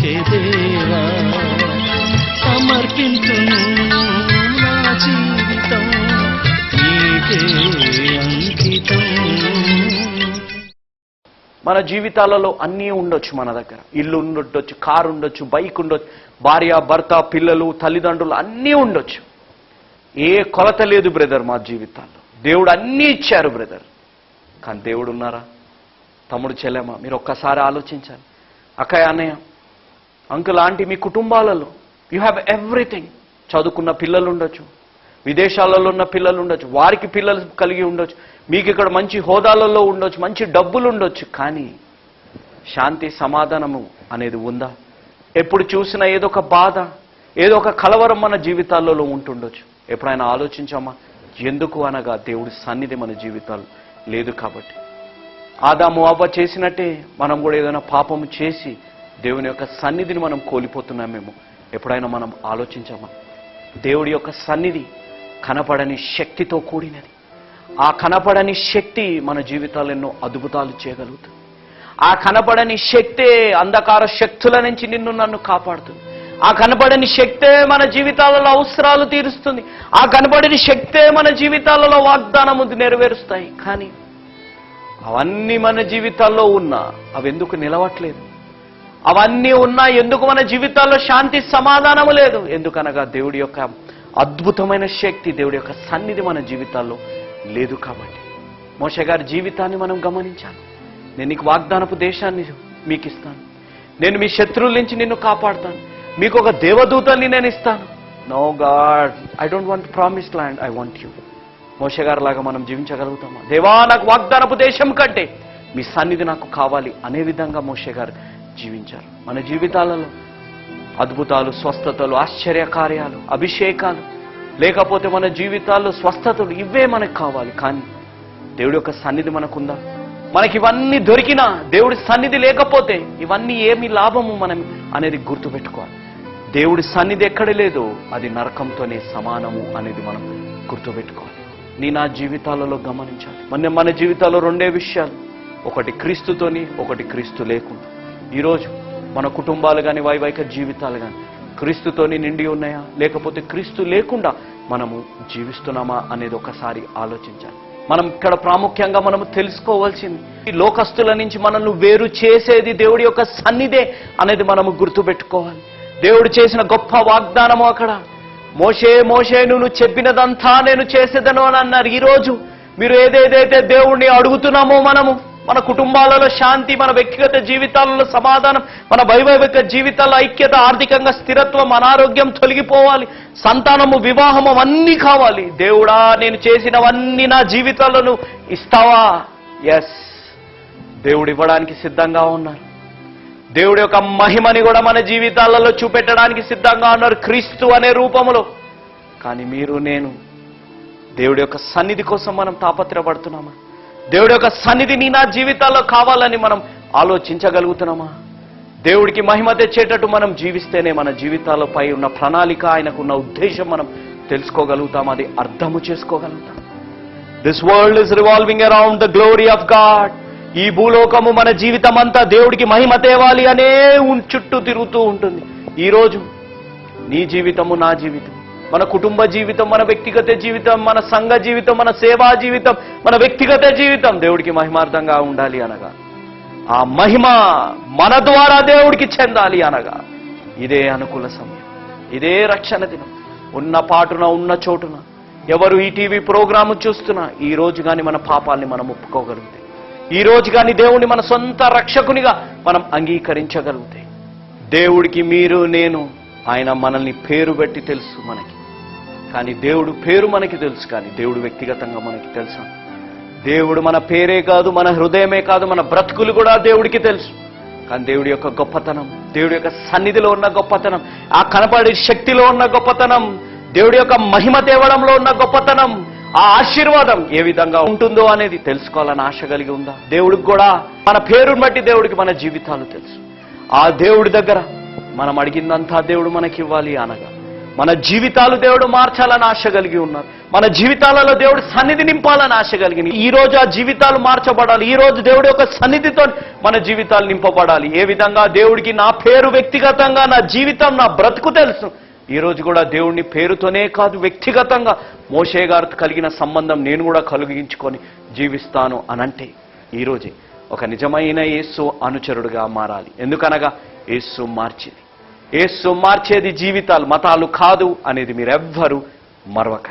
నీకే దేవా సమర్పించును నా జీవితం నీకే అంకితం. మన జీవితాలలో అన్నీ ఉండొచ్చు. మన దగ్గర ఇల్లు ఉండొచ్చు, కారు ఉండొచ్చు, బైక్ ఉండొచ్చు, భార్య భర్త పిల్లలు తల్లిదండ్రులు అన్నీ ఉండొచ్చు. ఏ కొలత లేదు బ్రదర్ మా జీవితాల్లో. దేవుడు అన్నీ ఇచ్చారు బ్రదర్. కానీ దేవుడు ఉన్నారా? తమ్ముడు చెల్లెమ్మ మీరు ఒక్కసారి ఆలోచించాలి. అక్కయ్య అన్నయ్య అంకుల్ ఆంటీ మీ కుటుంబాలలో యూ హ్యావ్ ఎవ్రీథింగ్. చదువుకున్న పిల్లలు ఉండొచ్చు, విదేశాలలో ఉన్న పిల్లలు ఉండొచ్చు, వారికి పిల్లలు కలిగి ఉండొచ్చు, మీకు ఇక్కడ మంచి హోదాలలో ఉండొచ్చు, మంచి డబ్బులు ఉండొచ్చు. కానీ శాంతి సమాధానము అనేది ఉందా? ఎప్పుడు చూసినా ఏదో ఒక బాధ, ఏదో ఒక కలవరం మన జీవితాలలో ఉంటుండొచ్చు. ఎప్పుడైనా ఆలోచించామా? ఎందుకు అనగా దేవుడి సన్నిధి మన జీవితాలు లేదు కాబట్టి. ఆదాము అవ్వ చేసినట్టే మనం కూడా ఏదైనా పాపము చేసి దేవుని యొక్క సన్నిధిని మనం కోల్పోతున్నామేమో. ఎప్పుడైనా మనం ఆలోచించామా? దేవుడి యొక్క సన్నిధి కనపడని శక్తితో కూడినది. ఆ కనపడని శక్తి మన జీవితాలు ఎన్నో అద్భుతాలు చేయగలుగుతుంది. ఆ కనపడని శక్తే అంధకార శక్తుల నుంచి నిన్ను నన్ను కాపాడుతుంది. ఆ కనపడని శక్తే మన జీవితాలలో అవసరాలు తీరుస్తుంది. ఆ కనపడని శక్తే మన జీవితాలలో వాగ్దానము నెరవేరుస్తాయి. కానీ అవన్నీ మన జీవితాల్లో ఉన్నా అవి ఎందుకు నిలవట్లేదు? అవన్నీ ఉన్నా ఎందుకు మన జీవితాల్లో శాంతి సమాధానము లేదు? ఎందుకనగా దేవుడి యొక్క అద్భుతమైన శక్తి, దేవుడి యొక్క సన్నిధి మన జీవితాల్లో లేదు కాబట్టి. మోషే గారి జీవితాన్ని మనం గమనించాలి. నేను నీకు వాగ్దానపు దేశాన్ని మీకు ఇస్తాను, నేను మీ శత్రువుల నుంచి నిన్ను కాపాడుతాను, మీకు ఒక దేవదూతల్ని నేను ఇస్తాను. No God, I don't want promised land, I want you. Moshe గారి లాగా మనం జీవించగలుగుతామా? దేవా నాకు వాగ్దానపు దేశం కంటే మీ సన్నిధి నాకు కావాలి అనే విధంగా మోషే గారు జీవించారు. మన జీవితాలలో అద్భుతాలు, స్వస్థతలు, ఆశ్చర్య కార్యాలు, అభిషేకాలు, లేకపోతే మన జీవితాల్లో స్వస్థతలు ఇవే మనకు కావాలి. కానీ దేవుడి యొక్క సన్నిధి మనకుందా? మనకి ఇవన్నీ దొరికినా దేవుడి సన్నిధి లేకపోతే ఇవన్నీ ఏమి లాభము మనం అనేది గుర్తుపెట్టుకోవాలి. దేవుడి సన్నిధి ఎక్కడ లేదో అది నరకంతోనే సమానము అనేది మనం గుర్తుపెట్టుకోవాలి. నా జీవితాలలో గమనించాలి. మన జీవితాల్లో రెండే విషయాలు, ఒకటి క్రీస్తుతోని, ఒకటి క్రీస్తు లేకుండా. ఈరోజు మన కుటుంబాలు కానీ వైవాహిక జీవితాలు కానీ క్రీస్తుతోని నిండి ఉన్నాయా, లేకపోతే క్రీస్తు లేకుండా మనము జీవిస్తున్నామా అనేది ఒకసారి ఆలోచించాలి. మనం ఇక్కడ ప్రాముఖ్యంగా మనము తెలుసుకోవాల్సింది, ఈ లోకస్తుల నుంచి మనల్ని వేరు చేసేది దేవుడి యొక్క సన్నిధే అనేది మనము గుర్తుపెట్టుకోవాలి. దేవుడు చేసిన గొప్ప వాగ్దానము అక్కడ, మోషే మోషే నువ్వు చెప్పినదంతా నేను చేసేదను అని అన్నారు. ఈరోజు మీరు ఏదేదైతే దేవుణ్ణి అడుగుతున్నామో మనము, మన కుటుంబాలలో శాంతి, మన వ్యక్తిగత జీవితాలలో సమాధానం, మన వైవాహిక జీవితాల ఐక్యత, ఆర్థికంగా స్థిరత్వం, అనారోగ్యం తొలగిపోవాలి, సంతానము, వివాహము అన్నీ కావాలి. దేవుడా నేను చేసినవన్నీ నా జీవితాలను ఇస్తావా? ఎస్, దేవుడు ఇవ్వడానికి సిద్ధంగా ఉన్నారు. దేవుడి యొక్క మహిమని కూడా మన జీవితాలలో చూపెట్టడానికి సిద్ధంగా ఉన్నారు క్రీస్తు అనే రూపములో. కానీ మీరు నేను దేవుడి యొక్క సన్నిధి కోసం మనం తాపత్రపడుతున్నామా? దేవుడి యొక్క సన్నిధిని నా జీవితాల్లో కావాలని మనం ఆలోచించగలుగుతున్నామా? దేవుడికి మహిమ తెచ్చేటట్టు మనం జీవిస్తేనే మన జీవితాలపై ఉన్న ప్రణాళిక, ఆయనకున్న ఉద్దేశం మనం తెలుసుకోగలుగుతాం, అది అర్థము చేసుకోగలుగుతాం. This world is revolving around the glory of God. ఈ భూలోకము మన జీవితం అంతా దేవుడికి మహిమ తేవాలి అనే చుట్టూ తిరుగుతూ ఉంటుంది. ఈరోజు నీ జీవితము, నా జీవితం, మన కుటుంబ జీవితం, మన వ్యక్తిగత జీవితం, మన సంఘ జీవితం, మన సేవా జీవితం, మన వ్యక్తిగత జీవితం దేవుడికి మహిమార్థంగా ఉండాలి అనగా, ఆ మహిమ మన ద్వారా దేవుడికి చెందాలి అనగా ఇదే అనుకూల సమయం, ఇదే రక్షణ దినం. ఉన్న పాటున ఉన్న చోటున ఎవరు ఈ టీవీ ప్రోగ్రాము చూస్తున్నా ఈ రోజు కానీ మన పాపాలని మనం ఒప్పుకోగలిగితే, ఈ రోజు కానీ దేవుడిని మన సొంత రక్షకునిగా మనం అంగీకరించగలిగితే, దేవుడికి మీరు నేను ఆయన మనల్ని పేరు పెట్టి తెలుసు మనకి, కానీ దేవుడు పేరు మనకి తెలుసు, కానీ దేవుడు వ్యక్తిగతంగా మనకి తెలుసా? దేవుడు మన పేరే కాదు, మన హృదయమే కాదు, మన బ్రతుకులు కూడా దేవుడికి తెలుసు. కానీ దేవుడి యొక్క గొప్పతనం, దేవుడి యొక్క సన్నిధిలో ఉన్న గొప్పతనం, ఆ కనపడే శక్తిలో ఉన్న గొప్పతనం, దేవుడి యొక్క మహిమ తేవడంలో ఉన్న గొప్పతనం, ఆ ఆశీర్వాదం ఏ విధంగా ఉంటుందో అనేది తెలుసుకోవాలని ఆశ కలిగి ఉందా? దేవుడికి కూడా మన పేరుని బట్టి దేవుడికి మన జీవితాలు తెలుసు. ఆ దేవుడి దగ్గర మనం అడిగిందంతా దేవుడు మనకి ఇవ్వాలి అనగా, మన జీవితాలు దేవుడు మార్చాలని ఆశ కలిగి ఉన్నారు. మన జీవితాలలో దేవుడు సన్నిధి నింపాలని ఆశ కలిగింది. ఈ రోజు ఆ జీవితాలు మార్చబడాలి. ఈ రోజు దేవుడి యొక్క సన్నిధితో మన జీవితాలు నింపబడాలి. ఏ విధంగా దేవుడికి నా పేరు వ్యక్తిగతంగా, నా జీవితం, నా బ్రతుకు తెలుసు. ఈ రోజు కూడా దేవుడిని పేరుతోనే కాదు, వ్యక్తిగతంగా మోషే గారితో కలిగిన సంబంధం నేను కూడా కలిగించుకొని జీవిస్తాను అనంటే ఈరోజే ఒక నిజమైన యేసు అనుచరుడుగా మారాలి. ఎందుకనగా యేసు మార్చేది, యేసు మార్చేది జీవితాలు, మతాలు కాదు అనేది మీరెవ్వరూ మరవక.